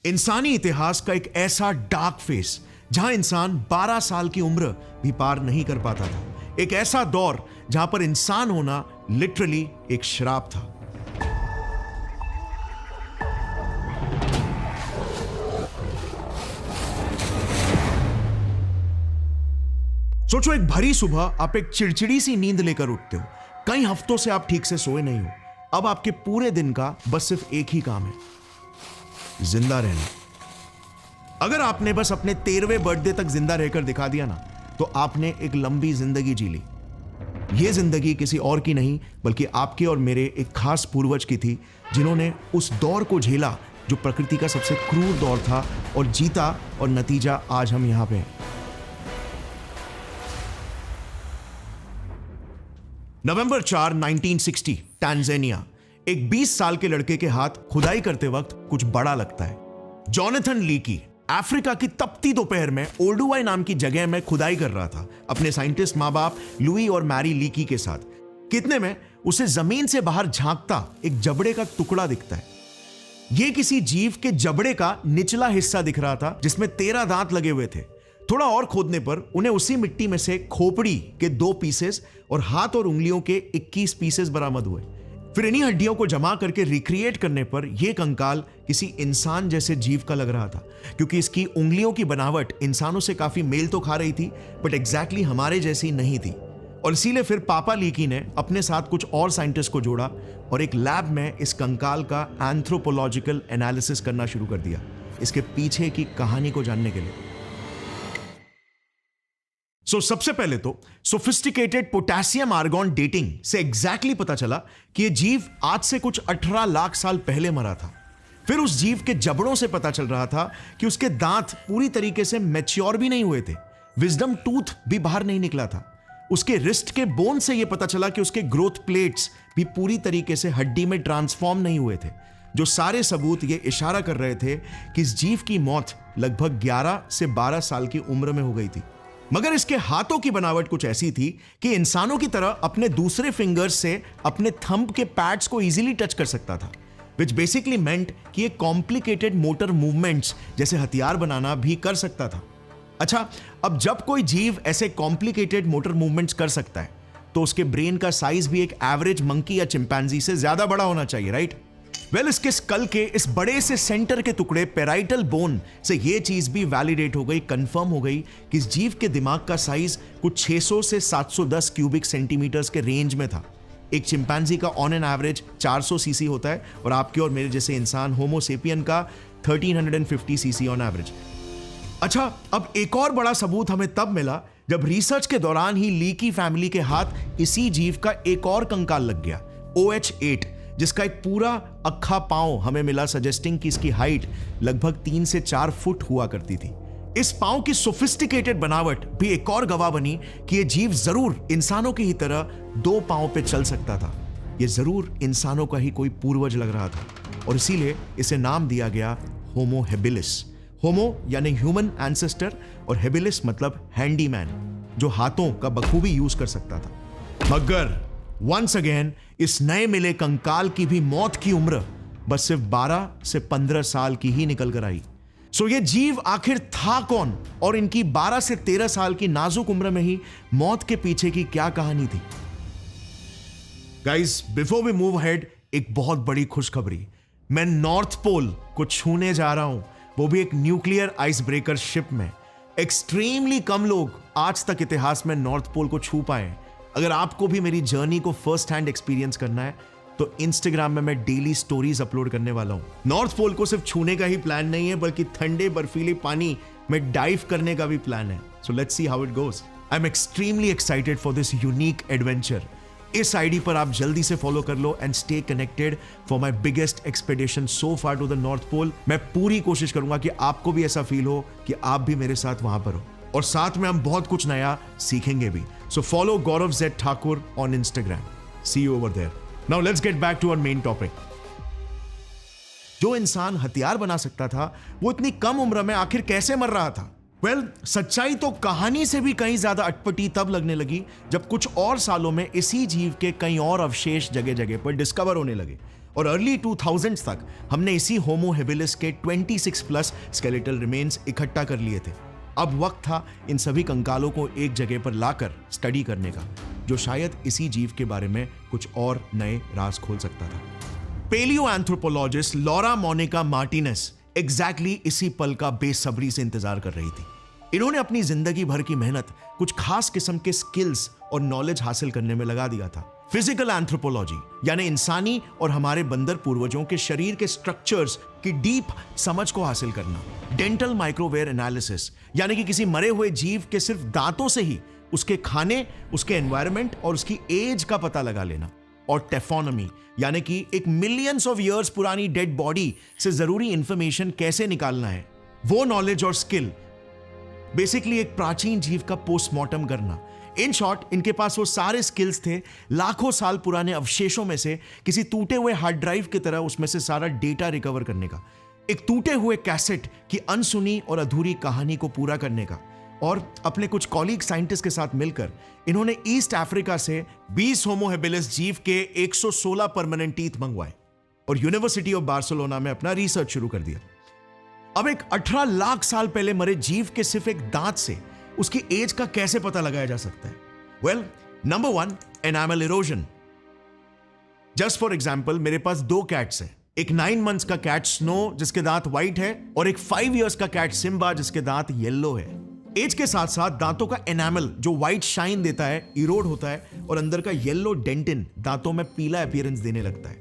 इंसानी इतिहास का एक ऐसा डार्क फेस जहां इंसान 12 साल की उम्र भी पार नहीं कर पाता था। एक ऐसा दौर जहां पर इंसान होना लिटरली एक श्राप था। सोचो, एक भरी सुबह आप एक चिड़चिड़ी सी नींद लेकर उठते हो। कई हफ्तों से आप ठीक से सोए नहीं हो। अब आपके पूरे दिन का बस सिर्फ एक ही काम है, जिंदा रहना। अगर आपने बस अपने 13वें बर्थडे तक जिंदा रहकर दिखा दिया ना, तो आपने एक लंबी जिंदगी जी ली। यह जिंदगी किसी और की नहीं बल्कि आपके और मेरे एक खास पूर्वज की थी, जिन्होंने उस दौर को झेला जो प्रकृति का सबसे क्रूर दौर था, और जीता, और नतीजा आज हम यहां पे हैं। नवंबर 4, 1960, टांजानिया। एक 20 साल के लड़के के हाथ खुदाई करते वक्त कुछ बड़ा लगता है। जोनाथन लीकी अफ्रीका की तपती दोपहर में ओल्डुवाई नाम की जगह में खुदाई कर रहा था अपने साइंटिस्ट मां बाप लुई और मैरी लीकी के साथ। कितने में उसे जमीन से बाहर झांकता एक जबड़े का टुकड़ा दिखता है। यह किसी जीव के जबड़े का निचला हिस्सा दिख रहा था, जिसमें 13 दांत लगे हुए थे। थोड़ा और खोदने पर उन्हें उसी मिट्टी में से खोपड़ी के 2 पीसेस और हाथ और उंगलियों के 21 पीसेस बरामद हुए। फिर इन्हीं हड्डियों को जमा करके रिक्रिएट करने पर यह कंकाल किसी इंसान जैसे जीव का लग रहा था, क्योंकि इसकी उंगलियों की बनावट इंसानों से काफी मेल तो खा रही थी, बट एग्जैक्टली हमारे जैसी नहीं थी। और इसीलिए फिर पापा लीकी ने अपने साथ कुछ और साइंटिस्ट को जोड़ा और एक लैब में इस कंकाल का एंथ्रोपोलॉजिकल एनालिसिस करना शुरू कर दिया, इसके पीछे की कहानी को जानने के लिए। सबसे पहले तो सोफिस्टिकेटेड पोटेशियम आर्गॉन डेटिंग से एग्जैक्टली पता चला कि यह जीव आज से कुछ 18 लाख साल पहले मरा था। फिर उस जीव के जबड़ों से पता चल रहा था कि उसके दांत पूरी तरीके से मैच्योर भी नहीं हुए थे, विजडम टूथ भी बाहर नहीं निकला था। उसके रिस्ट के बोन से यह पता चला कि उसके ग्रोथ प्लेट्स भी पूरी तरीके से हड्डी में ट्रांसफॉर्म नहीं हुए थे, जो सारे सबूत यह इशारा कर रहे थे कि इस जीव की मौत लगभग 11 से 12 साल की उम्र में हो गई थी। मगर इसके हाथों की बनावट कुछ ऐसी थी कि इंसानों की तरह अपने दूसरे फिंगर्स से अपने थंब के पैड्स को इजीली टच कर सकता था, विच बेसिकली मेंट कि ये कॉम्प्लिकेटेड मोटर मूवमेंट्स जैसे हथियार बनाना भी कर सकता था। अच्छा, अब जब कोई जीव ऐसे कॉम्प्लिकेटेड मोटर मूवमेंट्स कर सकता है, तो उसके ब्रेन का साइज भी एक एवरेज मंकी या चिंपैंजी से ज्यादा बड़ा होना चाहिए, राइट? इसके स्कल के इस बड़े से सेंटर के टुकड़े पेराइटल बोन से यह चीज भी वैलिडेट हो गई, कंफर्म हो गई कि इस जीव के दिमाग का साइज कुछ 600 से 710 क्यूबिक सेंटीमीटर्स के रेंज में था। एक चिंपैंजी का ऑन एन एवरेज 400 सीसी होता है, और आपके और मेरे जैसे इंसान होमोसेपियन का 1350 सीसी ऑन एवरेज। अच्छा, अब एक और बड़ा सबूत हमें तब मिला जब रिसर्च के दौरान ही लीकी फैमिली के हाथ इसी जीव का एक और कंकाल लग गया, OH8, जिसका एक पूरा अक्खा पांव हमें मिला, सजेस्टिंग कि इसकी हाइट लगभग 3 से 4 फुट हुआ करती थी। इस पांव की सोफिस्टिकेटेड बनावट भी एक और गवाह बनी कि यह जीव जरूर इंसानों की ही तरह 2 पांव पे चल सकता था। यह जरूर इंसानों का ही कोई पूर्वज लग रहा था, और इसीलिए इसे नाम दिया गया होमो हेबिलिस। होमो यानी ह्यूमन एंसेस्टर, और हेबिलिस मतलब हैंडीमैन, जो हाथों का बखूबी यूज कर सकता था। मगर वंस अगेन इस नए मिले कंकाल की भी मौत की उम्र बस सिर्फ 12 से 15 साल की ही निकल कर आई। ये जीव आखिर था कौन, और इनकी 12 से 13 साल की नाजुक उम्र में ही मौत के पीछे की क्या कहानी थी? Guys, before we move ahead, एक बहुत बड़ी खुशखबरी। मैं नॉर्थ पोल को छूने जा रहा हूं, वो भी एक न्यूक्लियर आइस ब्रेकर शिप में। एक्सट्रीमली कम लोग आज तक इतिहास में नॉर्थ पोल को छू पाए। अगर आपको भी मेरी जर्नी को फर्स्ट हैंड एक्सपीरियंस करना है, तो इंस्टाग्राम में मैं डेली स्टोरीज अपलोड करने वाला हूं। नॉर्थ पोल को सिर्फ छूने का ही प्लान नहीं है, बल्कि ठंडे बर्फीले पानी में डाइव करने का भी प्लान है। So let's see how it goes. I am extremely excited for this unique adventure. इस आईडी पर आप जल्दी से फॉलो कर लो and stay connected for my biggest expedition so far to the North Pole. मैं पूरी कोशिश करूंगा कि आपको भी ऐसा फील हो कि आप भी मेरे साथ वहां पर हो, और साथ में हम बहुत कुछ नया सीखेंगे भी। So follow Gaurav Z Thakur on Instagram. See you over there. Now let's get back to our main topic. जो इंसान हथियार बना सकता था, वो इतनी कम उम्र में आखिर कैसे मर रहा था? सच्चाई तो कहानी से भी कहीं ज्यादा अटपटी तब लगने लगी जब कुछ और सालों में इसी जीव के कई और अवशेष जगह जगह पर डिस्कवर होने लगे। और अर्ली 2000s तक हमने इसी होमो हेबिलिस के 26 प्लस स्केलेटल रिमेन्स इकट्ठा कर लिए थे। अब वक्त था इन सभी कंकालों को एक जगह पर लाकर स्टडी करने का, जो शायद इसी जीव के बारे में कुछ और नए राज खोल सकता था। Paleoanthropologist Laura Monica Martinez exactly इसी पल का बेसब्री से इंतजार कर रही थी। इन्होंने अपनी जिंदगी भर की मेहनत कुछ खास किस्म के स्किल्स और नॉलेज हासिल करने में लगा दिया था। फिजिकल एंथ्रोपोलॉजी यानी इंसानी और हमारे बंदर पूर्वजों के शरीर के स्ट्रक्चर्स की डीप समझ को हासिल करना। डेंटल माइक्रोवेयर एनालिसिस यानी कि किसी मरे हुए जीव के सिर्फ दांतों से ही उसके खाने, उसके एनवायरनमेंट और उसकी एज का पता लगा लेना। और टेफोनमी यानी कि एक मिलियंस ऑफ ईयर्स पुरानी डेड बॉडी से जरूरी इंफॉर्मेशन कैसे निकालना है, वो नॉलेज और स्किल। बेसिकली एक प्राचीन जीव का पोस्टमार्टम करना। इन शॉर्ट, इनके पास वो सारे स्किल्स थे लाखों साल पुराने अवशेषों में से किसी टूटे हुए हार्ड ड्राइव की तरह उसमें से सारा डेटा रिकवर करने का, एक टूटे हुए कैसेट की अनसुनी और अधूरी कहानी को पूरा करने का। और अपने कुछ कॉलीग साइंटिस्ट के साथ मिलकर इन्होंने ईस्ट अफ्रीका से 20 होमो हेबिलिस जीव के 116 परमानेंट टीथ मंगवाए और यूनिवर्सिटी ऑफ बार्सिलोना में अपना रिसर्च शुरू कर दिया। अब एक 18 लाख साल पहले मरे जीव के सिर्फ एक दांत से उसकी एज का कैसे पता लगाया जा सकता है? Well, number 1, enamel erosion. Just for example, मेरे पास 2 कैट्स हैं। एक 9 मंथ्स का कैट स्नो जिसके दांत व्हाइट है और एक 5 इयर्स का कैट सिम्बा जिसके दांत येलो है। एज के साथ साथ दांतों का एनामल जो व्हाइट शाइन देता है इरोड होता है और अंदर का येलो डेंटिन दांतों में पीला अपीयरेंस देने लगता है।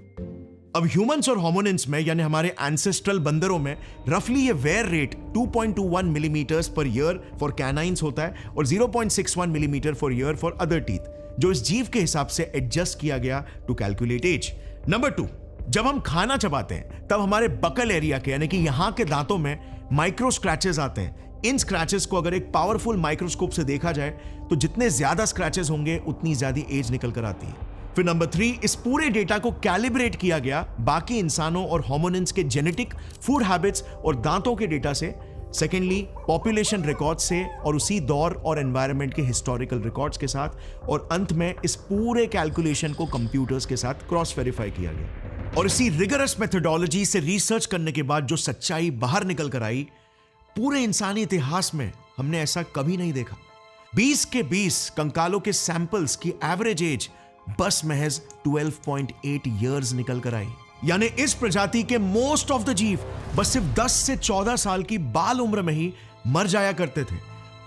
अब ह्यूमंस और होमिनिन्स में यानी हमारे एंसेस्ट्रल बंदरों में रफली ये wear rate 2.21 millimetres per year for canines होता है और 0.61 millimetre for year for other teeth, जो इस जीव के हिसाब से एडजस्ट किया गया टू कैलकुलेट एज। नंबर 2, जब हम खाना चबाते हैं तब हमारे बकल एरिया के यानी कि यहां के दांतों में माइक्रो स्क्रैचेस आते हैं। इन स्क्रैचेस को अगर एक पावरफुल माइक्रोस्कोप से देखा जाए तो जितने ज्यादा स्क्रैचेस होंगे उतनी ज्यादा एज निकल कर आती है। फिर नंबर 3, इस पूरे डेटा को कैलिब्रेट किया गया बाकी इंसानों और होमिनिन्स के जेनेटिक, फूड हैबिट्स और दांतों के डेटा से। सेकेंडली, पॉपुलेशन रिकॉर्ड से और उसी दौर और एनवायरनमेंट के हिस्टोरिकल रिकॉर्ड्स के साथ। और अंत में इस पूरे कैलकुलेशन को कंप्यूटर्स के साथ क्रॉस वेरीफाई किया गया। और इसी रिगरस मेथोडोलॉजी से रिसर्च करने के बाद जो सच्चाई बाहर निकल कर आई, पूरे इंसानी इतिहास में हमने ऐसा कभी नहीं देखा। 20 के 20 कंकालों के सैंपल्स की एवरेज एज बस महज 12.8 ईयर्स निकल कर आई। यानी इस प्रजाति के मोस्ट ऑफ द जीव बस सिर्फ 10 से 14 साल की बाल उम्र में ही मर जाया करते थे।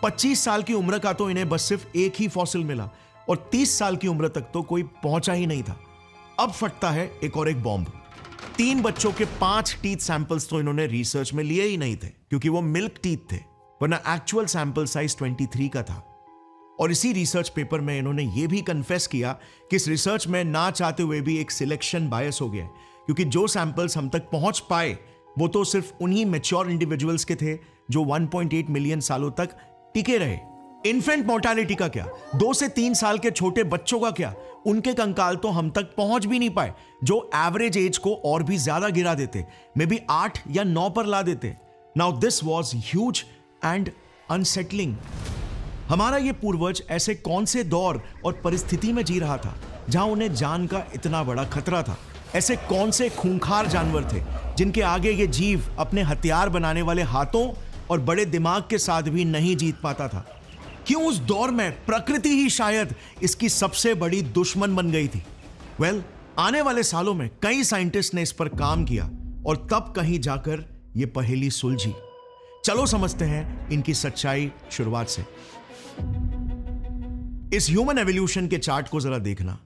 25 साल की उम्र का तो इन्हें बस सिर्फ एक ही फॉसिल मिला और 30 साल की उम्र तक तो कोई पहुंचा ही नहीं था। अब फटता है एक और एक बॉम्ब। 3 बच्चों के 5 टीथ सैंपल्स तो इन्होंने रिसर्च में लिए ही नहीं थे क्योंकि वो मिल्क टीथ थे, वरना एक्चुअल सैंपल साइज 23 का था। और इसी रिसर्च पेपर में इन्होंने ये भी कन्फेस किया कि इस रिसर्च में ना चाहते हुए भी एक सिलेक्शन बायस हो गया, क्योंकि जो सैंपल्स हम तक पहुंच पाए वो तो सिर्फ उन्हीं मैच्योर इंडिविजुअल्स के थे जो 1.8 मिलियन सालों तक टिके रहे। इन्फेंट मोर्टालिटी का क्या, 2 से 3 साल के छोटे बच्चों का क्या, उनके कंकाल तो हम तक पहुंच भी नहीं पाए, जो एवरेज एज को और भी ज्यादा गिरा देते, मे बी 8 या 9 पर ला देते। Now this was huge and unsettling. हमारा ये पूर्वज ऐसे कौन से दौर और परिस्थिति में जी रहा था जहां उन्हें जान का इतना बड़ा खतरा था? ऐसे कौन से खूंखार जानवर थे जिनके आगे ये जीव अपने हथियार बनाने वाले हाथों और बड़े दिमाग के साथ भी नहीं जीत पाता था? क्यों उस दौर में प्रकृति ही शायद इसकी सबसे बड़ी दुश्मन बन गई थी? वेल, आने वाले सालों में कई साइंटिस्ट ने इस पर काम किया और तब कहीं जाकर यह पहेली सुलझी। चलो समझते हैं इनकी सच्चाई शुरुआत से। इस ह्यूमन एवोल्यूशन के चार्ट को जरा देखना।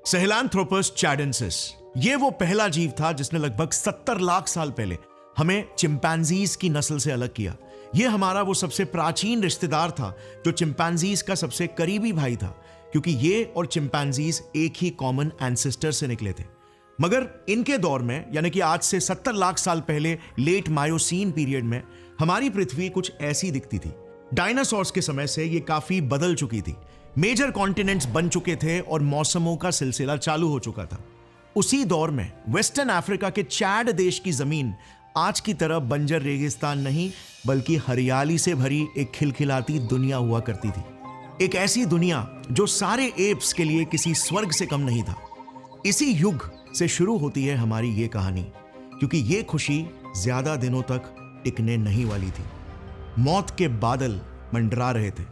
सहेलांथ्रोपस चैडेंसिस, यह वो पहला जीव था जिसने लगभग 70 लाख साल पहले हमें चिंपैंजीज की नस्ल से अलग किया। यह हमारा वो सबसे प्राचीन रिश्तेदार था जो चिंपैंजीज का सबसे करीबी भाई था, क्योंकि ये और चिंपैंजीज एक ही कॉमन एंसेस्टर से निकले थे। मगर इनके दौर में, यानी कि आज से 70 लाख साल पहले लेट मायोसीन पीरियड में, हमारी पृथ्वी कुछ ऐसी दिखती थी। डायनासोर्स के समय से ये काफी बदल चुकी थी। मेजर कॉन्टिनेंट्स बन चुके थे और मौसमों का सिलसिला चालू हो चुका था। उसी दौर में वेस्टर्न अफ्रीका के चैड देश की जमीन आज की तरह बंजर रेगिस्तान नहीं, बल्कि हरियाली से भरी एक खिलखिलाती दुनिया हुआ करती थी। एक ऐसी दुनिया जो सारे एप्स के लिए किसी स्वर्ग से कम नहीं था। इसी युग से शुरू होती है हमारी ये कहानी, क्योंकि ये खुशी ज्यादा दिनों तक टिकने नहीं वाली थी। मौत के बादल मंडरा रहे थे।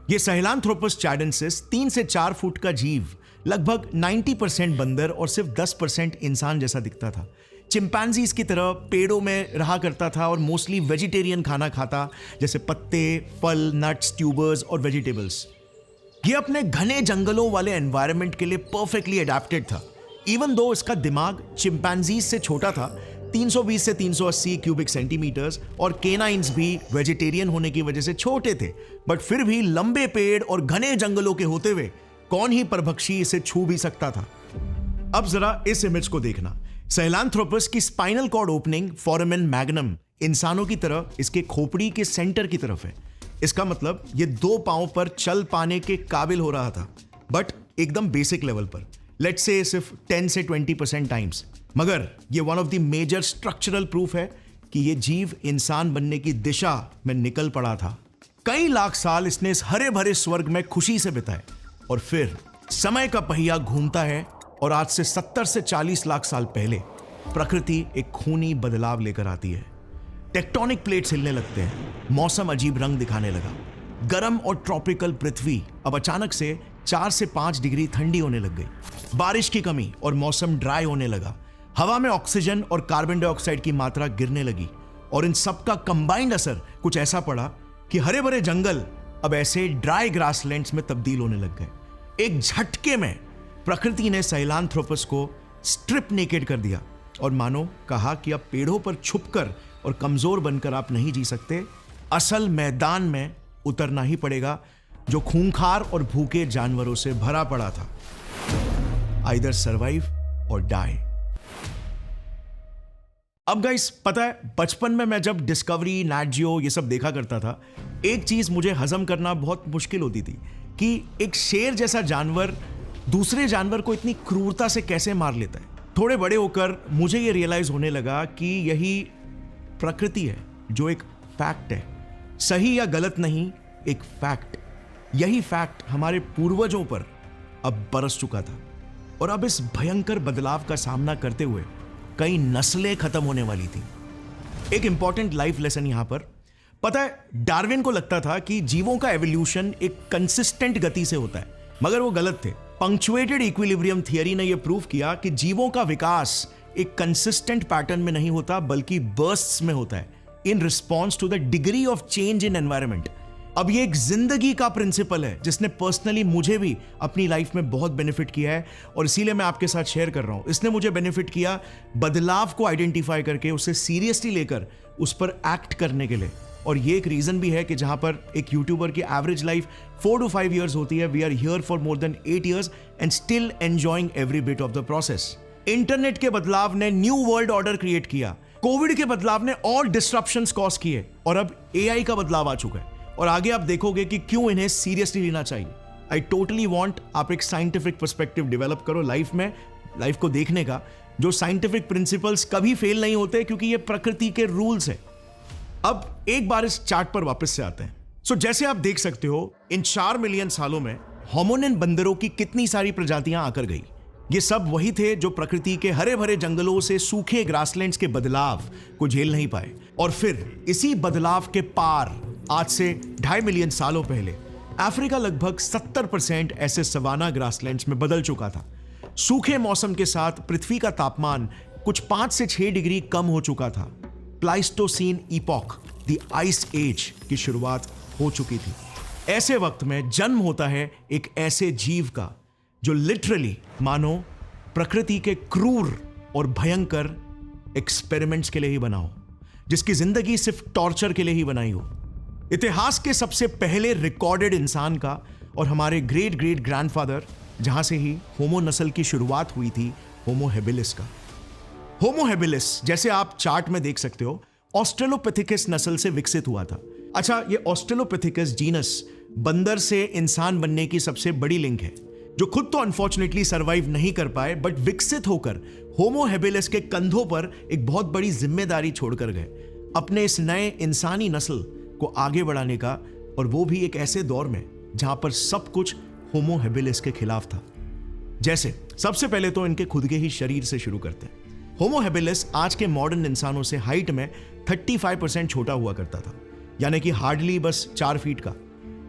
ये सहेलांथ्रोपस चैडेंसिस 3 से 4 फुट का जीव लगभग 90% बंदर और सिर्फ 10% इंसान जैसा दिखता था। चिंपैंजीज की तरह पेड़ों में रहा करता था और मोस्टली वेजिटेरियन खाना खाता, जैसे पत्ते, फल, नट्स, ट्यूबर्स और वेजिटेबल्स। ये अपने घने जंगलों वाले एनवायरनमेंट के लिए परफेक्टली अडेप्टेड था। इवन दो इसका दिमाग चिंपैंजीज से छोटा था, 320 से 380 क्यूबिक सेंटीमीटर्स, और केनाइंस भी वेजिटेरियन होने की वजह से छोटे थे, बट फिर भी लंबे पेड़ और घने जंगलों के होते हुए कौन ही परभक्षी इसे छू भी सकता था। अब जरा इस इमेज को देखना। सहेलांथ्रोपस की spinal cord opening foramen magnum इंसानों की तरह इसके खोपड़ी के सेंटर की तरफ है। इसका मतलब ये 2 पांव पर चल पाने के काबिल हो रहा था, बट एकदम बेसिक लेवल पर, लेट्स से सिर्फ 10 से 20% टाइम्स। मगर ये one of the major structural proof है कि ये जीव इंसान बनने की दिशा में निकल पड़ा था। कई लाख साल इसने इस हरे भरे स्वर्ग में खुशी से बिताए, और फिर समय का पहिया घूमता है और आज से 70 से 40 लाख साल पहले प्रकृति एक खूनी बदलाव लेकर आती है। टेक्टोनिक प्लेट्स हिलने लगते हैं, मौसम अजीब रंग दिखाने लगा। गर्म और ट्रॉपिकल पृथ्वी अब अचानक से 4 से 5 डिग्री ठंडी होने लग गई। बारिश की कमी और मौसम ड्राई होने लगा। हवा में ऑक्सीजन और कार्बन डाइऑक्साइड की मात्रा गिरने लगी, और इन सब का कंबाइंड असर कुछ ऐसा पड़ा कि हरे भरे जंगल अब ऐसे ड्राई ग्रासलैंड्स में तब्दील होने लग गए। एक झटके में प्रकृति ने सहेलांथ्रोपस को स्ट्रिप नेकेड कर दिया और मानो कहा कि अब पेड़ों पर छुपकर और कमजोर बनकर आप नहीं जी सकते, असल मैदान में उतरना ही पड़ेगा, जो खूंखार और भूखे जानवरों से भरा पड़ा था। आइदर सर्वाइव और डाई। अब गाइस, पता है, बचपन में मैं जब डिस्कवरी, नैट जियो ये सब देखा करता था, एक चीज मुझे हजम करना बहुत मुश्किल होती थी कि एक शेर जैसा जानवर दूसरे जानवर को इतनी क्रूरता से कैसे मार लेता है। थोड़े बड़े होकर मुझे ये रियलाइज होने लगा कि यही प्रकृति है, जो एक फैक्ट है, सही या गलत नहीं, एक फैक्ट। यही फैक्ट हमारे पूर्वजों पर अब बरस चुका था, और अब इस भयंकर बदलाव का सामना करते हुए कई नस्लें खत्म होने वाली थी। एक इंपॉर्टेंट लाइफ लेसन यहां पर, पता है, डार्विन को लगता था कि जीवों का एवोल्यूशन एक कंसिस्टेंट गति से होता है, मगर वो गलत थे। पंक्चुएटेड इक्विलिब्रियम थियरी ने यह प्रूव किया कि जीवों का विकास एक कंसिस्टेंट पैटर्न में नहीं होता, बल्कि बर्स्ट्स में होता है, in response to the degree of change in environment. अब ये एक जिंदगी का प्रिंसिपल है जिसने पर्सनली मुझे भी अपनी लाइफ में बहुत बेनिफिट किया है, और इसीलिए मैं आपके साथ शेयर कर रहा हूं। इसने मुझे बेनिफिट किया बदलाव को आइडेंटिफाई करके उसे सीरियसली लेकर उस पर एक्ट करने के लिए। और ये एक रीजन भी है कि जहां पर एक यूट्यूबर की एवरेज लाइफ 4 to 5 years होती है, we are here for more than 8 years and still enjoying every bit of the process. Internet के बदलाव ने न्यू वर्ल्ड ऑर्डर क्रिएट किया, कोविड के बदलाव ने और डिस्ट्रप्शंस कॉज किए, और अब एआई का बदलाव आ चुका है, और आगे आप देखोगे कि क्यों इन्हें सीरियसली लेना चाहिए। आई टोटली वॉन्ट आप एक साइंटिफिक पर्सपेक्टिव डेवलप करो लाइफ में, लाइफ को देखने का, जो साइंटिफिक प्रिंसिपल्स कभी फेल नहीं होते, क्योंकि ये प्रकृति के रूल्स है। अब एक बार इस चार्ट पर वापस से आते हैं। सो जैसे आप देख सकते हो, इन 4 मिलियन सालों में होमोनिन बंदरों की कितनी सारी प्रजातियां आकर गई। ये सब वही थे जो प्रकृति के हरे भरे जंगलों से सूखे ग्रासलैंड्स के बदलाव को झेल नहीं पाए, और फिर इसी बदलाव के पार आज से 2.5 मिलियन सालों पहले अफ्रीका लगभग 70% ऐसे सवाना ग्रासलैंड्स में बदल चुका था। सूखे मौसम के साथ पृथ्वी का तापमान कुछ 5 से 6 डिग्री कम हो चुका था। Pleistocene epoch, the ice age की शुरुआत हो चुकी थी। ऐसे वक्त में जन्म होता है एक ऐसे जीव का जो लिटरली मानो प्रकृति के क्रूर और भयंकर एक्सपेरिमेंट्स के लिए ही बना हो, जिसकी जिंदगी सिर्फ टॉर्चर के लिए ही बनाई हो। इतिहास के सबसे पहले रिकॉर्डेड इंसान का, और हमारे ग्रेट ग्रेट ग्रैंडफादर, जहां से ही होमो नस्ल की शुरुआत हुई थी, होमो हेबिलिस का। होमो हेबिलिस, जैसे आप चार्ट में देख सकते हो, ऑस्ट्रेलोपिथेकस नस्ल से विकसित हुआ था। अच्छा, ये ऑस्ट्रेलोपिथेकस जीनस बंदर से इंसान बनने की सबसे बड़ी लिंक है, जो खुद तो अनफॉर्चुनेटली सर्वाइव नहीं कर पाए, बट विकसित होकर होमो हेबिलिस के कंधों पर एक बहुत बड़ी जिम्मेदारी छोड़कर गए, अपने इस नए इंसानी नस्ल को आगे बढ़ाने का, और वो भी एक ऐसे दौर में जहां पर सब कुछ होमो हेबिलिस के खिलाफ था। जैसे सबसे पहले तो इनके खुद के ही शरीर से शुरू करते हैं। होमो हैबिलिस आज के मॉडर्न इंसानों से हाइट में 35% छोटा हुआ करता था, यानी कि हार्डली बस 4 फीट का।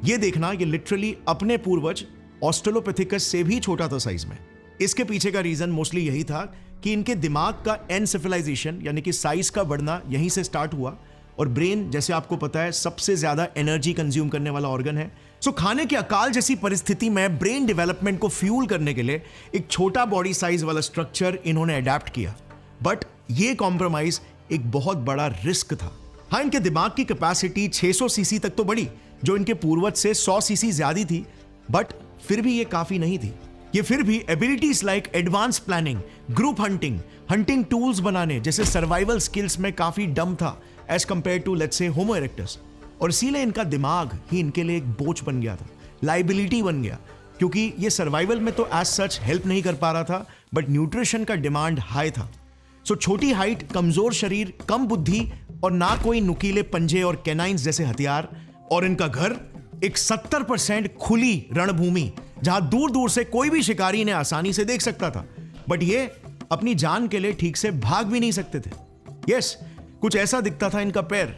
ये देखना, ये लिटरली अपने पूर्वज ऑस्ट्रेलोपिथेकस से भी छोटा था साइज में। इसके पीछे का रीजन मोस्टली यही था कि इनके दिमाग का एनसेफेलाइजेशन यानी कि साइज का बढ़ना यहीं से स्टार्ट हुआ। और ब्रेन, जैसे आपको पता है, सबसे ज्यादा एनर्जी कंज्यूम करने वाला ऑर्गन है। सो खाने के अकाल जैसी परिस्थिति में ब्रेन डेवलपमेंट को फ्यूल करने के लिए एक छोटा बॉडी साइज वाला स्ट्रक्चर इन्होंने अडेप्ट किया। बट ये कॉम्प्रोमाइज एक बहुत बड़ा रिस्क था। हाँ, इनके दिमाग की कैपेसिटी 600 सीसी तक तो बढ़ी, जो इनके पूर्वज से 100 सीसी ज्यादा थी, बट फिर भी ये काफी नहीं थी। ये फिर भी abilities like advance planning, group hunting, hunting tools बनाने जैसे सर्वाइवल स्किल्स में काफी डम था as compare to let's say homo erectus. और इसीलिए इनका दिमाग ही इनके लिए एक बोझ बन गया था, लाइबिलिटी बन गया, क्योंकि ये सर्वाइवल में तो एज सच हेल्प नहीं कर पा रहा था, बट न्यूट्रिशन का डिमांड हाई था। सो छोटी हाइट, कमजोर शरीर, कम बुद्धि और ना कोई नुकीले पंजे और कैनाइंस जैसे हथियार, और इनका घर एक 70% खुली रणभूमि जहां दूर दूर से कोई भी शिकारी इन्हें आसानी से देख सकता था, बट ये अपनी जान के लिए ठीक से भाग भी नहीं सकते थे। यस, कुछ ऐसा दिखता था इनका पैर।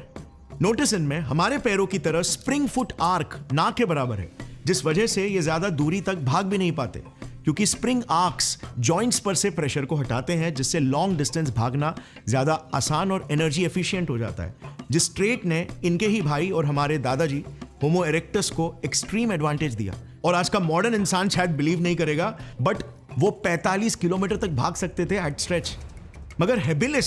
नोटिस इनमें हमारे पैरों की तरह स्प्रिंग फुट आर्क ना के बराबर है, जिस वजह से ये ज्यादा दूरी तक भाग भी नहीं पाते, क्योंकि स्प्रिंग आर्क्स जॉइंट्स पर से प्रेशर को हटाते हैं, जिससे लॉन्ग डिस्टेंस भागना ज्यादा आसान और एनर्जी एफिशिएंट हो जाता है। जिस ट्रेट ने इनके ही भाई और हमारे दादाजी होमो इरेक्टस को एक्सट्रीम एडवांटेज दिया। और आज का मॉडर्न इंसान शायद बिलीव नहीं करेगा, बट वो 45 किलोमीटर तक भाग सकते थे एट स्ट्रेच। मगर हेबिलिस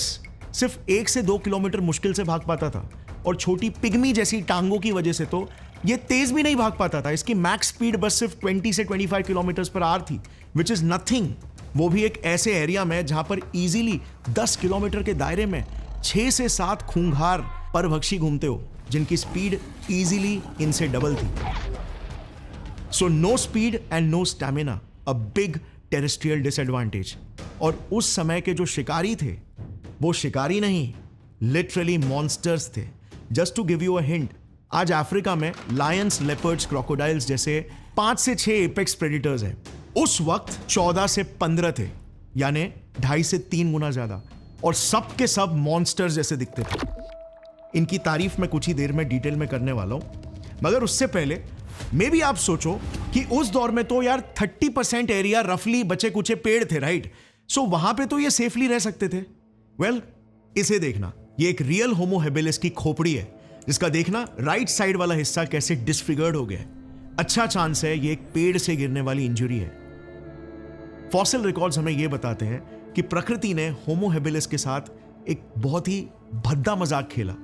सिर्फ 1 से 2 किलोमीटर मुश्किल से भाग पाता था, और छोटी पिग्मी जैसी टांगों की वजह से तो ये तेज भी नहीं भाग पाता था। इसकी मैक्स स्पीड बस सिर्फ 20 से 25 किलोमीटर पर आवर थी, विच इज नथिंग। वो भी एक ऐसे एरिया में जहां पर इजीली 10 किलोमीटर के दायरे में 6 से 7 खूंखार परभक्षी घूमते हो, जिनकी स्पीड इजीली इनसे डबल थी। So no speed and no stamina, a big terrestrial disadvantage. और उस समय के जो शिकारी थे, वो शिकारी नहीं, लिटरली मॉन्स्टर्स थे। Just to give you a hint, आज अफ्रीका में लायंस, लेपर्ड्स, क्रोकोडाइल्स जैसे 5 से 6 एपेक्स प्रेडिटर्स हैं। उस वक्त 14 से 15 थे, यानी 2.5 से 3 गुना ज्यादा, और सब के सब मॉन्स्टर्स जैसे दिखते थे। इनकी तारीफ मैं कुछ ही देर में डिटेल में करने वाला हूं, मगर उससे पहले मे भी आप सोचो कि उस दौर में तो यार 30% एरिया रफली बचे कुचे पेड़ थे, राइट? सो वहां पे तो ये सेफली रह सकते थे। वेल, इसे देखना, ये एक रियल होमो हेबिलिस की खोपड़ी है, जिसका देखना राइट साइड वाला हिस्सा कैसे डिसफिगर्ड हो गया है। अच्छा चांस है ये एक पेड़ से गिरने वाली इंजरी है। फॉसिल रिकॉर्ड्स हमें यह बताते हैं कि प्रकृति ने होमो हेबिलिस के साथ एक बहुत ही भद्दा मजाक खेला,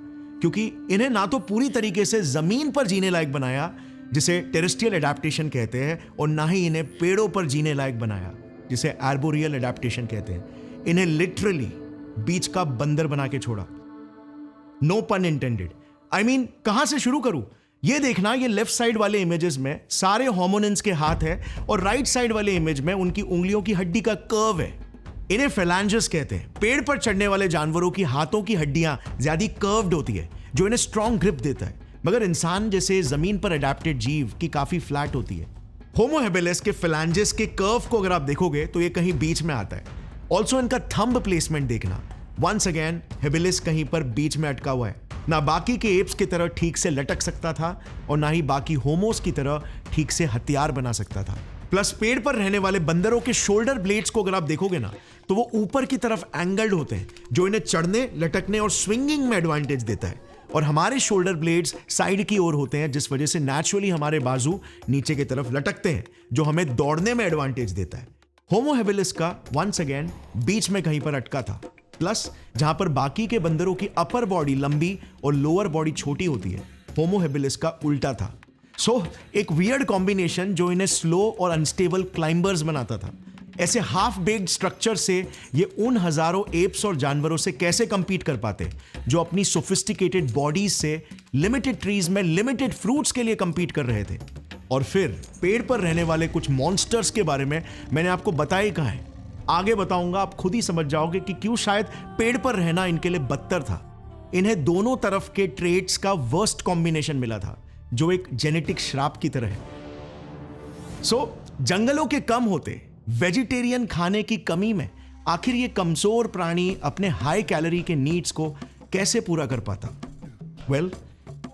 क्योंकि इन्हें ना तो पूरी तरीके से जमीन पर जीने लायक बनाया, जिसे टेरेस्ट्रियल एडेप्टेशन कहते हैं, और ना ही इन्हें पेड़ों पर जीने लायक बनाया, जिसे आर्बोरियल एडेप्टेशन कहते हैं। इन्हें लिटरली बीच का बंदर बना के छोड़ा। नो पन इंटेंडेड। आई मीन, कहां से शुरू करूं? ये देखना, ये लेफ्ट साइड वाले इमेजेस में सारे होमोनिन्स के हाथ है, और राइट साइड वाले इमेज में उनकी उंगलियों की हड्डी का कर्व है। इन्हें फेलांजेस कहते हैं। पेड़ पर चढ़ने वाले जानवरों की हाथों की हड्डियां ज्यादा कर्व्ड होती है, जो इन्हें स्ट्रॉन्ग ग्रिप देता है, मगर इंसान जैसे जमीन पर अडेप्टेड जीव की काफी फ्लैट होती है। होमो हेबिलिस के फेलांजेस के कर्व को अगर आप देखोगे तो ये कहीं बीच में आता है। ऑल्सो इनका थंब प्लेसमेंट देखना, वंस अगेन हेबिलिस कहीं पर बीच में अटका हुआ है। ना बाकी के एप्स की तरह ठीक से लटक सकता था, और ना ही बाकी होमोस की तरह ठीक से हथियार बना सकता था। प्लस पेड़ पर रहने वाले बंदरों के शोल्डर ब्लेड्स को अगर आप देखोगे ना, तो वो ऊपर की तरफ एंगल्ड होते हैं, जो इन्हें चढ़ने, लटकने और स्विंगिंग में एडवांटेज देता है। और हमारे शोल्डर ब्लेड्स साइड की ओर होते हैं, जिस वजह से नेचुरली हमारे बाजू नीचे की तरफ लटकते हैं, जो हमें दौड़ने में एडवांटेज देता है। होमो हेबिलिस का वंस अगेन बीच में कहीं पर अटका था। प्लस जहां पर बाकी के बंदरों की अपर बॉडी लंबी और लोअर बॉडी छोटी होती है, होमो हेबिलिस का उल्टा था। सो एक वियर्ड कॉम्बिनेशन जो इन्हें स्लो और अनस्टेबल क्लाइंबर्स बनाता था। ऐसे हाफ बेक्ड स्ट्रक्चर से ये उन हजारों एप्स और जानवरों से कैसे कंपीट कर पाते, जो अपनी सोफिस्टिकेटेड बॉडीज से लिमिटेड ट्रीज में लिमिटेड फ्रूट्स के लिए कंपीट कर रहे थे। और फिर पेड़ पर रहने वाले कुछ मॉन्स्टर्स के बारे में मैंने आपको बताया ही कहा है, आगे बताऊंगा, आप खुद ही समझ जाओगे कि क्यों शायद पेड़ पर रहना इनके लिए बदतर था। इन्हें दोनों तरफ के ट्रेट्स का वर्स्ट कॉम्बिनेशन मिला था, जो एक जेनेटिक श्राप की तरह है। सो जंगलों के कम होते वेजिटेरियन खाने की कमी में आखिर ये कमजोर प्राणी अपने हाई कैलोरी के नीड्स को कैसे पूरा कर पाता? वेल,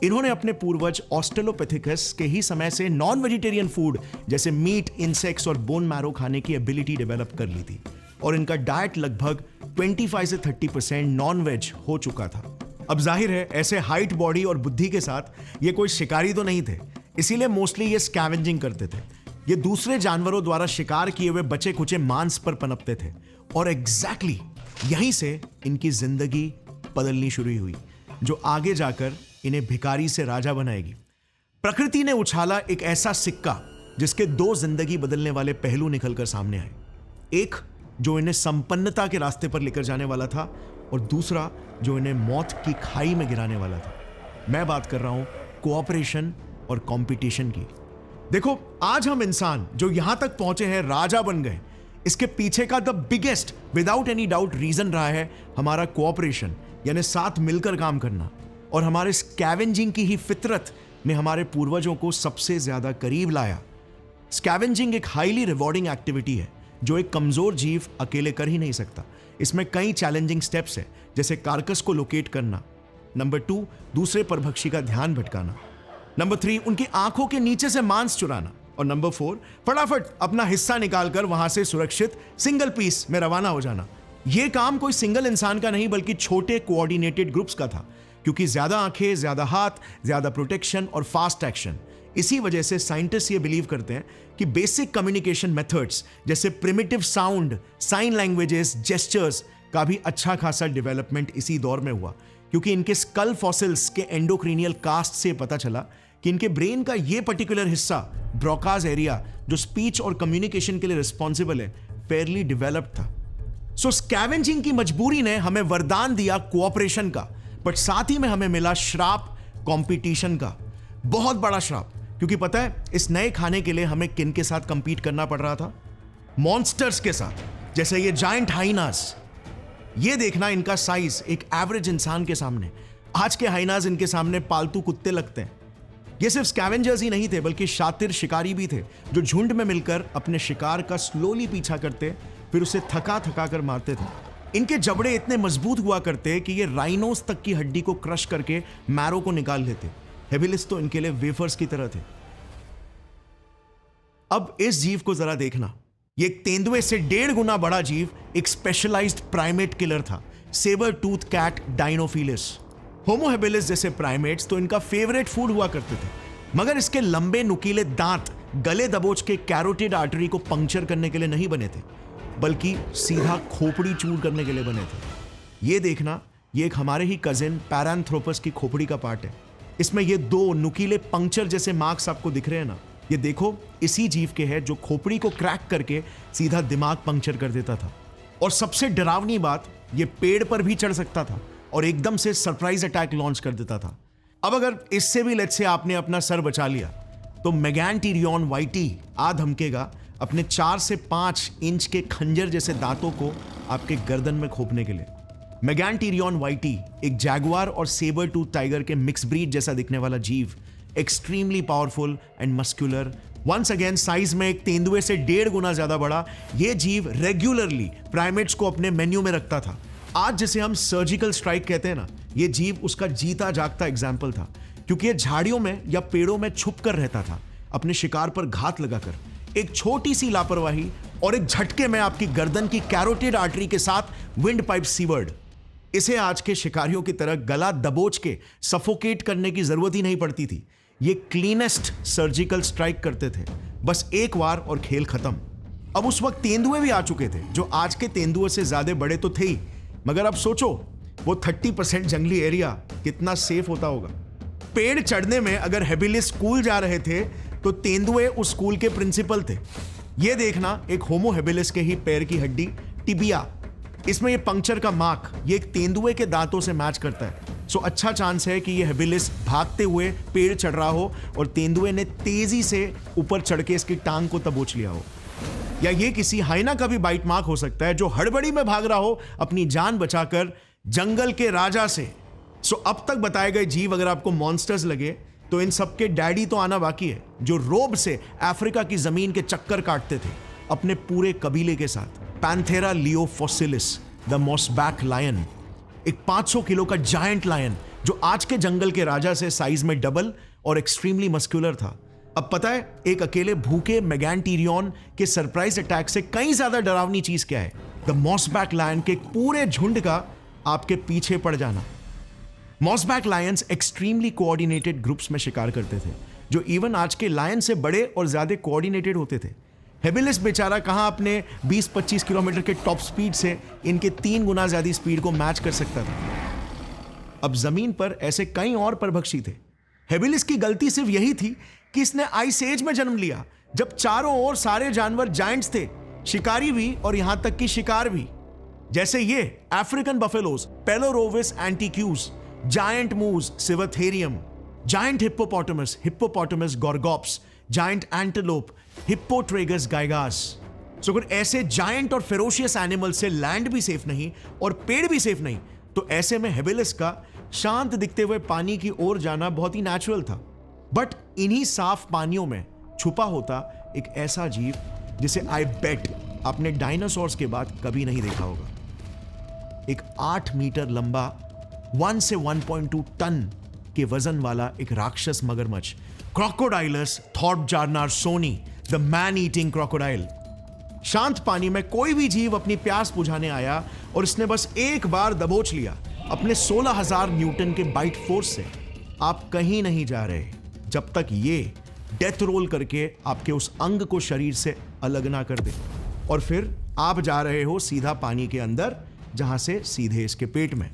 इन्होंने अपने पूर्वज ऑस्ट्रेलोपिथेकस के ही समय से नॉन वेजिटेरियन फूड जैसे मीट, इंसेक्ट्स और बोन मैरो खाने की एबिलिटी डेवलप कर ली थी और इनका डाइट लगभग 25 से 30% नॉन वेज हो चुका था। अब जाहिर है ऐसे हाइट, बॉडी और बुद्धि के साथ ये कोई शिकारी तो नहीं थे, इसीलिए मोस्टली ये स्कैवेंजिंग करते थे। ये दूसरे जानवरों द्वारा शिकार किए हुए बचे कुचे मांस पर पनपते थे और एग्जैक्टली यहीं से इनकी जिंदगी बदलनी शुरू हुई, जो आगे जाकर इन्हें भिखारी से राजा बनाएगी। प्रकृति ने उछाला एक ऐसा सिक्का जिसके दो जिंदगी बदलने वाले पहलू निकलकर सामने आए। एक जो इन्हें संपन्नता के रास्ते पर लेकर जाने वाला था और दूसरा जो इन्हें मौत की खाई में गिराने वाला था। मैं बात कर रहा हूं कोऑपरेशन और कंपटीशन की। देखो, आज हम इंसान जो यहां तक पहुंचे हैं, राजा बन गए, इसके पीछे का the biggest without any doubt reason रहा है हमारा कोऑपरेशन, यानी साथ मिलकर काम करना। और हमारे स्कैवेंजिंग की ही फितरत ने हमारे पूर्वजों को सबसे ज्यादा करीब लाया। स्कैवेंजिंग एक हाईली रिवॉर्डिंग एक्टिविटी है जो एक कमजोर जीव अकेले कर ही नहीं सकता। इसमें कई चैलेंजिंग स्टेप्स है, जैसे कार्कस को लोकेट करना, नंबर 2 दूसरे परभक्षी का ध्यान भटकाना, नंबर 3 उनकी आंखों के नीचे से मांस चुराना, और नंबर 4 फटाफट अपना हिस्सा निकालकर वहां से सुरक्षित सिंगल पीस में रवाना हो जाना। यह काम कोई सिंगल इंसान का नहीं बल्कि छोटे कोऑर्डिनेटेड ग्रुप्स का था, क्योंकि ज्यादा आंखें, ज्यादा हाथ, ज्यादा प्रोटेक्शन और फास्ट एक्शन। इसी वजह से साइंटिस्ट ये बिलीव करते हैं कि बेसिक कम्युनिकेशन मेथड्स जैसे primitive sound, sign languages, gestures का भी अच्छा खासा डेवलपमेंट इसी दौर में हुआ, क्योंकि इनके स्कल फॉसिल्स के एंडोक्रीनियल कास्ट से पता चला कि इनके ब्रेन का ये पर्टिकुलर हिस्सा, ब्रोकाज एरिया, जो स्पीच और कम्युनिकेशन के लिए रिस्पॉन्सिबल है, फेयरली डेवलप्ड था। सो स्कैवेंजिंग की मजबूरी ने हमें वरदान दिया कोऑपरेशन का, बट साथ ही में हमें मिला श्राप कंपटीशन का, बहुत बड़ा श्राप। क्योंकि पता है इस नए खाने के लिए हमें किन के साथ कंपीट करना पड़ रहा था? मॉन्स्टर्स के साथ, जैसे ये जायंट हाइनास। ये देखना इनका साइज एक एवरेज इंसान के सामने। आज के हाइनास इनके सामने पालतू कुत्ते लगते हैं। ये सिर्फ स्कैवेंजर्स ही नहीं थे बल्कि शातिर शिकारी भी थे, जो झुंड में मिलकर अपने शिकार का स्लोली पीछा करते, फिर उसे थका थका कर मारते थे। इनके जबड़े इतने मजबूत हुआ करते कि ये राइनोस तक की हड्डी को क्रश करके मैरो को निकाल लेते। हेबिलिस तो इनके लिए वेफर्स की तरह थे। अब इस जीव को जरा देखना। ये एक तेंदुए से 1.5 गुना बड़ा जीव, एक स्पेशलाइज्ड प्राइमेट किलर था, sabre tooth cat Dinofelis. Homo habilis जैसे प्राइमेट्स तो इनका फेवरेट फूड हुआ करते थे, मगर इसके लंबे नुकीले दांत गले दबोच के कैरोटिड आर्टरी को पंक्चर करने के लिए नहीं बने थे, बल्कि सीधा खोपड़ी चूर करने के लिए बने थे। ये देखना, ये एक हमारे ही कजिन पैरांथ्रोपस की खोपड़ी का पार्ट है। इसमें ये 2 नुकीले पंक्चर जैसे मार्क्स आपको दिख रहे हैं ना, ये देखो इसी जीव के हैं जो खोपड़ी को क्रैक करके सीधा दिमाग पंक्चर कर देता था। और सबसे डरावनी बात, ये पेड़ पर भी चढ़ सकता था और एकदम से सरप्राइज अटैक लॉन्च कर देता था। अब अगर इससे भी लेट्स से आपने अपना सर बचा लिया, तो मेगानटीरियन वाइटी आ धमकेगा अपने 4 से 5 इंच के खंजर जैसे दांतों को आपके गर्दन में खोपने के लिए। मेगानटीरियन वाइटी एक जैगुआर और सेबर टूथ टाइगर के मिक्स ब्रीड जैसा दिखने वाला जीव, extremely powerful and muscular. Once again size में एक तेंदुए से 1.5 गुना ज्यादा बड़ा, यह जीव रेगुलरली प्राइमेट्स को अपने मेन्यू में रखता था। आज जिसे हम सर्जिकल स्ट्राइक कहते हैं ना, यह जीव उसका जीता जागता एग्जाम्पल था, क्योंकि यह झाड़ियों में या पेड़ों में छुप कर रहता था, अपने शिकार पर घात लगाकर। एक छोटी सी लापरवाही और एक झटके में आपकी गर्दन की कैरोटिड आर्टरी के साथ विंड पाइप सीवर्ड। इसे आज के शिकारियों की तरह गला दबोच के सफोकेट करने की जरूरत ही नहीं पड़ती थी। ये क्लीनेस्ट सर्जिकल स्ट्राइक करते थे, बस एक बार और खेल खत्म। अब उस वक्त तेंदुए भी आ चुके थे, जो आज के तेंदुए से ज्यादा बड़े तो थे ही, मगर अब सोचो वो 30% जंगली एरिया कितना सेफ होता होगा। पेड़ चढ़ने में अगर हेबिलिस स्कूल जा रहे थे तो तेंदुए उस स्कूल के प्रिंसिपल थे। यह देखना, एक होमो हेबिलिस के ही पैर की हड्डी टिबिया, इसमें ये पंक्चर का मार्क, ये एक तेंदुए के दांतों से मैच करता है। सो अच्छा चांस है कि ये हेबिलिस भागते हुए पेड़ चढ़ रहा हो और तेंदुए ने तेजी से ऊपर चढ़ के इसकी टांग को दबोच लिया हो। या ये किसी हाइना का भी बाइट मार्क हो सकता है, जो हड़बड़ी में भाग रहा हो अपनी जान बचाकर जंगल के राजा से। सो अब तक बताए गए जीव अगर आपको मॉन्स्टर्स लगे, तो इन सबके डैडी तो आना बाकी है, जो रोब से अफ्रीका की जमीन के चक्कर काटते थे अपने पूरे कबीले के साथ। पैंथेरा लियो फोसिलिस, द मॉसबैक लायन, एक 500 किलो का जायंट लायन जो आज के जंगल के राजा से साइज में डबल और एक्सट्रीमली मस्कुलर था। अब पता है एक अकेले भूखे मेगानटीरियन के सरप्राइज अटैक से कई ज्यादा डरावनी चीज क्या है? द मॉसबैक लायन के पूरे झुंड का आपके पीछे पड़ जाना। मॉसबैक लायंस एक्सट्रीमली कोऑर्डिनेटेड ग्रुप्स में शिकार करते थे, जो इवन आज के लायन से बड़े और ज्यादा कोऑर्डिनेटेड होते थे। हेबिलिस बेचारा कहां अपने 20-25 किलोमीटर के टॉप स्पीड से इनके 3 गुना ज्यादा स्पीड को मैच कर सकता था। अब जमीन पर ऐसे कई और परभक्षी थे। हेबिलिस की गलती सिर्फ यही थी कि इसने आइस एज में जन्म लिया, जब चारों ओर सारे जानवर जायंट्स थे, शिकारी भी और यहां तक कि शिकार भी। जैसे ये African buffaloes, Pelorovis antiquus, giant moose, Sivatherium, giant hippopotamus, hippopotamus Gorgops, giant antelope, Hippotragus gigas. So अगर ऐसे जायंट और फेरोशियस एनिमल से लैंड भी सेफ नहीं और पेड़ भी सेफ नहीं, तो ऐसे में हेबिलिस का शांत दिखते हुए पानी की ओर जाना बहुत ही नेचुरल था। बट इन्हीं साफ पानियों में छुपा होता एक ऐसा जीव जिसे आई बेट आपने डायनासोर्स के बाद कभी नहीं देखा होगा। एक 8 मीटर लंबा 1 से 1.2 टन के वजन वाला एक राक्षस मगरमच्छ, Crocodylus थॉर्पजार्नारसोनी, the man eating crocodile. शांत पानी में कोई भी जीव अपनी प्यास बुझाने आया और इसने बस एक बार दबोच लिया अपने 16,000 न्यूटन के बाइट फोर्स से। आप कहीं नहीं जा रहे जब तक ये डेथ रोल करके आपके उस अंग को शरीर से अलग ना कर दे, और फिर आप जा रहे हो सीधा पानी के अंदर, जहां से सीधे इसके पेट में।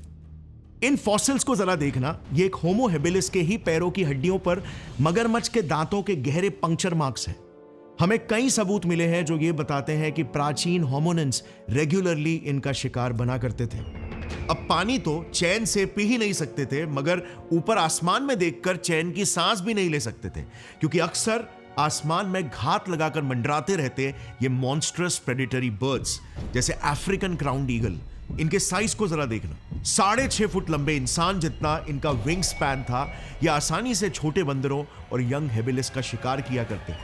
इन फॉसिल्स को जरा देखना, ये एक होमो हेबिलिस के ही पैरों की हड्डियों पर मगरमच्छ के दांतों के गहरे पंक्चर मार्क्स हैं। हमें कई सबूत मिले हैं जो ये बताते हैं कि प्राचीन होमोनिन्स रेगुलरली इनका शिकार बना करते थे। अब पानी तो चैन से पी ही नहीं सकते थे, मगर ऊपर आसमान में देखकर चैन की सांस भी नहीं ले सकते थे, क्योंकि अक्सर आसमान में घात लगाकर मंडराते रहते ये मॉन्स्ट्रस प्रेडेटरी बर्ड्स, जैसे अफ्रीकन क्राउन्ड ईगल। इनके साइज को जरा देखना, 6.5 फुट लंबे इंसान जितना इनका विंग स्पैन था। ये आसानी से छोटे बंदरों और यंग हेबिलिस का शिकार किया करते।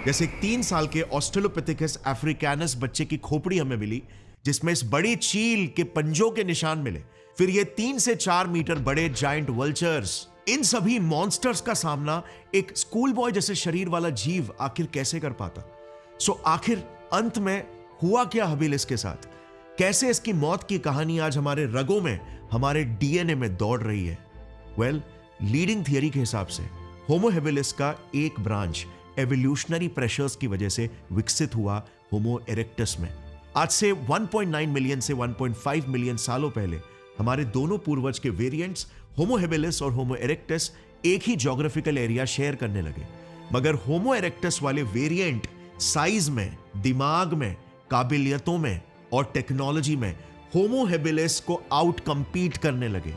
जैसे 3 साल के ऑस्ट्रेलोपिथेकस अफ्रीकानस बच्चे की खोपड़ी हमें मिली, जिसमें इस बड़ी चील के पंजों के निशान मिले। फिर ये 3 से 4 मीटर बड़े जायंट वल्चर्स। इन सभी मॉन्स्टर्स का सामना एक स्कूल बॉय जैसे शरीर वाला जीव आखिर कैसे कर पाता? सो आखिर अंत में हुआ क्या हेबिलिस के साथ? कैसे इसकी मौत की कहानी आज हमारे रगों में, हमारे डीएनए में दौड़ रही है? वेल, लीडिंग थियरी के हिसाब से होमो हेबिलिस का एक ब्रांच एवोल्यूशनरी प्रेशर्स की वजह से विकसित हुआ होमो इरेक्टस में। आज से 1.9 मिलियन से 1.5 मिलियन सालों पहले हमारे दोनों पूर्वज के वेरिएंट्स होमो हेबिलिस और होमो इरेक्टस एक ही ज्योग्राफिकल एरिया शेयर करने लगे, मगर होमो इरेक्टस वाले वेरिएंट साइज में, दिमाग में, काबिलियतों में और टेक्नोलॉजी में होमो हेबिलिस को आउट कंपीट करने लगे।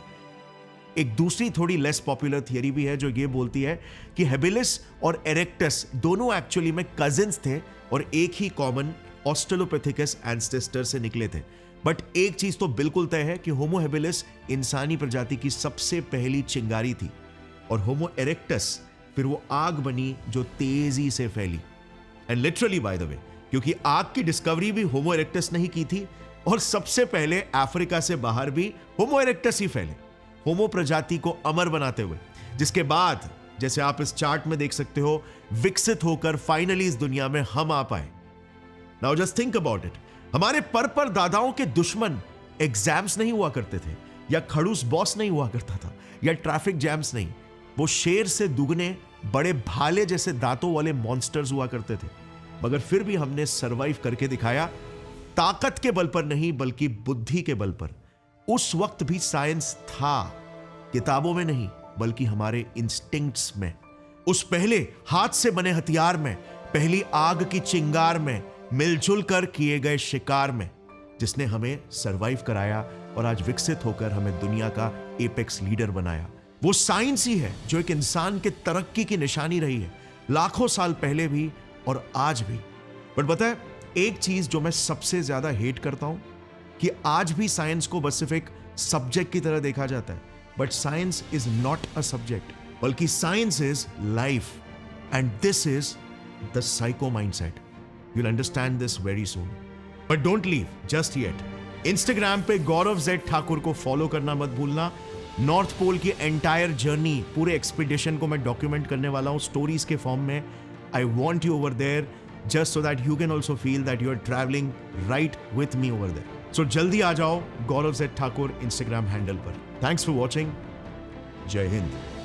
एक दूसरी थोड़ी लेस पॉपुलर थियरी भी है जो ये बोलती है कि हेबिलिस और इरेक्टस दोनों एक्चुअली में कजिन्स थे और एक ही कॉमन ऑस्ट्रेलोपिथेकस एंसेस्टर से निकले थे। बट एक चीज तो बिल्कुल तय है कि होमो हेबिलिस इंसानी प्रजाति की सबसे पहली चिंगारी थी, और होमो इरेक्टस फिर वो आग बनी जो तेजी से फैली। And literally by the way, क्योंकि आग की डिस्कवरी भी होमो इरेक्टस ने ही की थी, और सबसे पहले अफ्रीका से बाहर भी होमो इरेक्टस ही फैले, होमो प्रजाति को अमर बनाते हुए, जिसके बाद जैसे आप इस चार्ट में देख सकते हो विकसित होकर फाइनली इस दुनिया में हम आ पाए। Now just think about it, हमारे पर दादाओं के दुश्मन एग्जाम्स नहीं हुआ करते थे, या खड़ूस बॉस नहीं हुआ करता था, या ट्रैफिक जैम्स नहीं, वो शेर से दुगने बड़े भाले जैसे दांतों वाले मॉन्स्टर्स हुआ करते थे। मगर फिर भी हमने सरवाइव करके दिखाया, ताकत के बल पर नहीं बल्कि बुद्धि के बल पर। उस वक्त भी साइंस था, किताबों में नहीं बल्कि हमारे इंस्टिंक्ट्स में, उस पहले हाथ से बने हथियार में, पहली आग की चिंगार में, मिलजुल कर किए गए शिकार में, जिसने हमें सरवाइव कराया और आज विकसित होकर हमें दुनिया का एपेक्स लीडर बनाया। वो साइंस ही है जो एक इंसान के तरक्की की निशानी रही है, लाखों साल पहले भी और आज भी। बट पता है एक चीज जो मैं सबसे ज्यादा हेट करता हूं, कि आज भी साइंस को बस सिर्फ एक सब्जेक्ट की तरह देखा जाता है। But science is not a subject, बल्कि science is life, and this is the psycho mindset. You'll understand this very soon. But don't leave just yet. Instagram पे गौरव जेड ठाकुर को फॉलो करना मत भूलना. नॉर्थ पोल की एंटायर जर्नी, पूरे expedition को मैं डॉक्यूमेंट करने वाला हूँ स्टोरीज के फॉर्म में. I want you over there just so that you can also feel that you are traveling right with me over there. So जल्दी आ जाओ गौरव जेड ठाकुर Instagram हैंडल पर. Thanks for watching. जय हिंद.